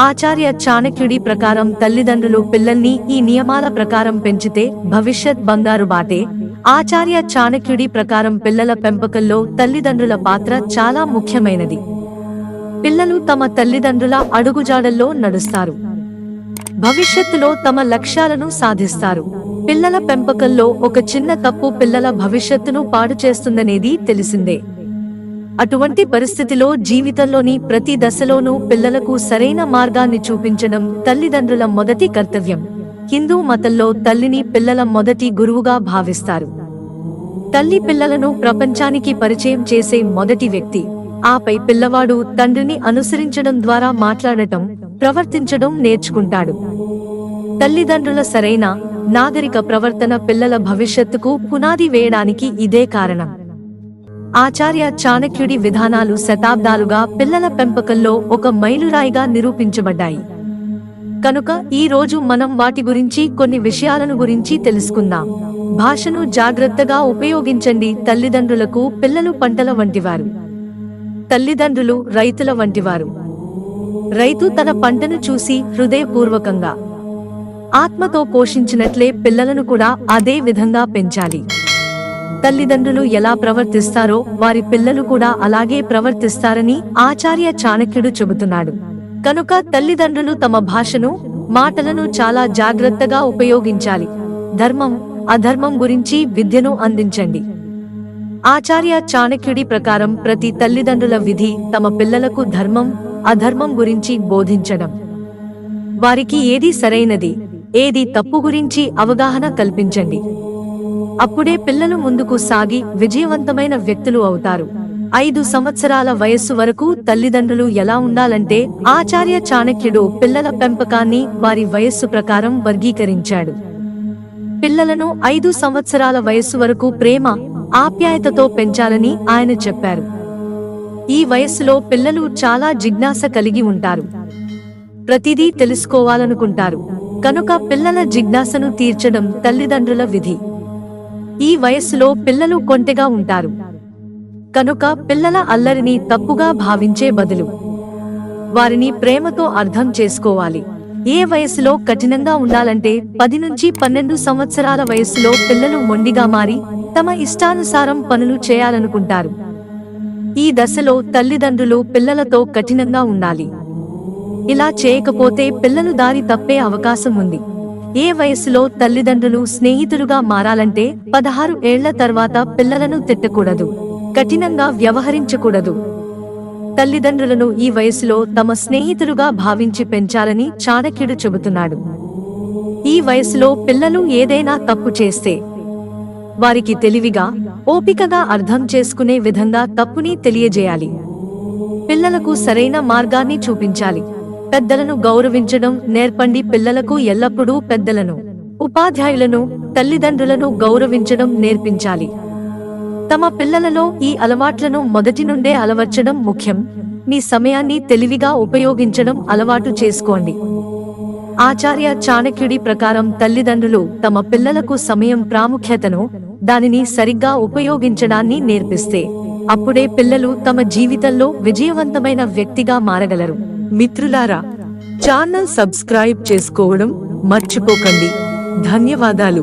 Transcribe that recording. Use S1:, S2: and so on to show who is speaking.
S1: ఆచార్య చాణక్యుడి ప్రకారం తల్లిదండ్రులు పిల్లల్ని ఈ నియమాల ప్రకారం పెంచితే భవిష్యత్ బంగారు బాటే. ఆచార్య చాణక్యుడి ప్రకారం పిల్లల పెంపకంలో తల్లిదండ్రుల పాత్ర చాలా ముఖ్యమైనది. పిల్లలు తమ తల్లిదండ్రుల అడుగుజాడల్లో నడుస్తారు. భవిష్యత్తులో తమ లక్ష్యాలను సాధిస్తారు. పిల్లల పెంపకంలో ఒక చిన్న తప్పు పిల్లల భవిష్యత్తును పాడు చేస్తుందనేది తెలిసిందే. అటువంటి పరిస్థితిలో జీవితంలోని ప్రతి దశలోనూ పిల్లలకు సరైన మార్గాన్ని చూపించడం తల్లిదండ్రుల మొదటి కర్తవ్యం. హిందూ మతంలో తల్లిని పిల్లల మొదటి గురువుగా భావిస్తారు. తల్లి పిల్లలను ప్రపంచానికి పరిచయం చేసే మొదటి వ్యక్తి. ఆపై పిల్లవాడు తండ్రిని అనుసరించడం ద్వారా మాట్లాడటం, ప్రవర్తించడం నేర్చుకుంటాడు. తల్లిదండ్రుల సరైన నాగరిక ప్రవర్తన పిల్లల భవిష్యత్తుకు పునాది వేయడానికి ఇదే కారణం. ఆచార్య చాణక్యుడి విధానాలు శతాబ్దాలుగా పిల్లల పెంపకంలో ఒక మైలురాయిగా నిరూపించబడ్డాయి. కనుక ఈ రోజు మనం వాటి గురించి కొన్ని విషయాలను గురించి తెలుసుకుందాం. భాషను జాగ్రత్తగా ఉపయోగించండి. తల్లిదండ్రులకు పిల్లలు పంటల వంటివారు. తల్లిదండ్రులు రైతుల వంటివారు. రైతు తన పంటను చూసి హృదయపూర్వకంగా, ఆత్మతో పోషించినట్లే పిల్లలను కూడా అదే విధంగా పెంచాలి. తల్లిదండ్రులు ఎలా ప్రవర్తిస్తారో వారి పిల్లలు కూడా అలాగే ప్రవర్తిస్తారని ఆచార్య చాణక్యుడు చెబుతున్నాడు. కనుక తల్లిదండ్రులు తమ భాషను, మాటలను చాలా జాగ్రత్తగా ఉపయోగించాలి. ధర్మం, అధర్మం గురించి విద్యను అందించండి. ఆచార్య చాణక్యుడి ప్రకారం ప్రతి తల్లిదండ్రుల విధి తమ పిల్లలకు ధర్మం, అధర్మం గురించి బోధించడం. వారికి ఏది సరైనది, ఏది తప్పు గురించి అవగాహన కల్పించండి. అప్పుడే పిల్లలు ముందుకు సాగి విజయవంతమైన వ్యక్తులు అవుతారు. 5 సంవత్సరాల వయస్సు వరకు తల్లిదండ్రులు ఎలా ఉండాలంటే ఆచార్య చాణక్యుడు పిల్లల పెంపకాన్ని వారి వయస్సు ప్రకారం వర్గీకరించాడు. పిల్లలను 5 సంవత్సరాల వయస్సు వరకు ప్రేమ, ఆప్యాయతతో పెంచాలని ఆయన చెప్పారు. ఈ వయస్సులో పిల్లలు చాలా జిజ్ఞాస కలిగి ఉంటారు. ప్రతిదీ తెలుసుకోవాలనుకుంటారు. కనుక పిల్లల జిజ్ఞాసను తీర్చడం తల్లిదండ్రుల విధి. ఈ వయస్సులో పిల్లలు కొంటెగా ఉంటారు. కనుక పిల్లల అల్లరిని తప్పుగా భావించే బదులు వారిని ప్రేమతో అర్థం చేసుకోవాలి. ఏ వయస్సులో కఠినంగా ఉండాలంటే 10 నుంచి 12 సంవత్సరాల వయస్సులో పిల్లలు మొండిగా మారి తమ ఇష్టానుసారం పనులు చేయాలనుకుంటారు. ఈ దశలో తల్లిదండ్రులు పిల్లలతో కఠినంగా ఉండాలి. ఇలా చేయకపోతే పిల్లలు దారి తప్పే అవకాశం ఉంది. ఏ వయస్సులో తల్లిదండ్రులు స్నేహితులుగా మారాలంటే 16 ఏళ్ల తర్వాత పిల్లలను తిట్టకూడదు, కఠినంగా వ్యవహరించకూడదు. తల్లిదండ్రులను ఈ వయస్సులో తమ స్నేహితులుగా భావించి పెంచాలని చాణక్యుడు చెబుతున్నాడు. ఈ వయస్సులో పిల్లలు ఏదైనా తప్పు చేస్తే వారికి తెలివిగా, ఓపికగా అర్థం చేసుకునే విధంగా తప్పుని తెలియజేయాలి. పిల్లలకు సరైన మార్గాన్ని చూపించాలి. పెద్దలను గౌరవించడం నేర్పండి. పిల్లలకు ఎల్లప్పుడూ పెద్దలను, ఉపాధ్యాయులను, తల్లిదండ్రులను గౌరవించడం నేర్పించాలి. తమ పిల్లలలో ఈ అలవాట్లను మొదటి నుండే అలవర్చడం ముఖ్యం. మీ సమయాన్ని తెలివిగా ఉపయోగించడం అలవాటు చేసుకోండి. ఆచార్య చాణక్యుడి ప్రకారం తల్లిదండ్రులు తమ పిల్లలకు సమయం ప్రాముఖ్యతను, దానిని సరిగ్గా ఉపయోగించడాన్ని నేర్పిస్తే అప్పుడే పిల్లలు తమ జీవితంలో విజయవంతమైన వ్యక్తిగా మారగలరు. మిత్రులారా, ఛానల్ సబ్స్క్రైబ్ చేసుకోవడం మర్చిపోకండి. ధన్యవాదాలు.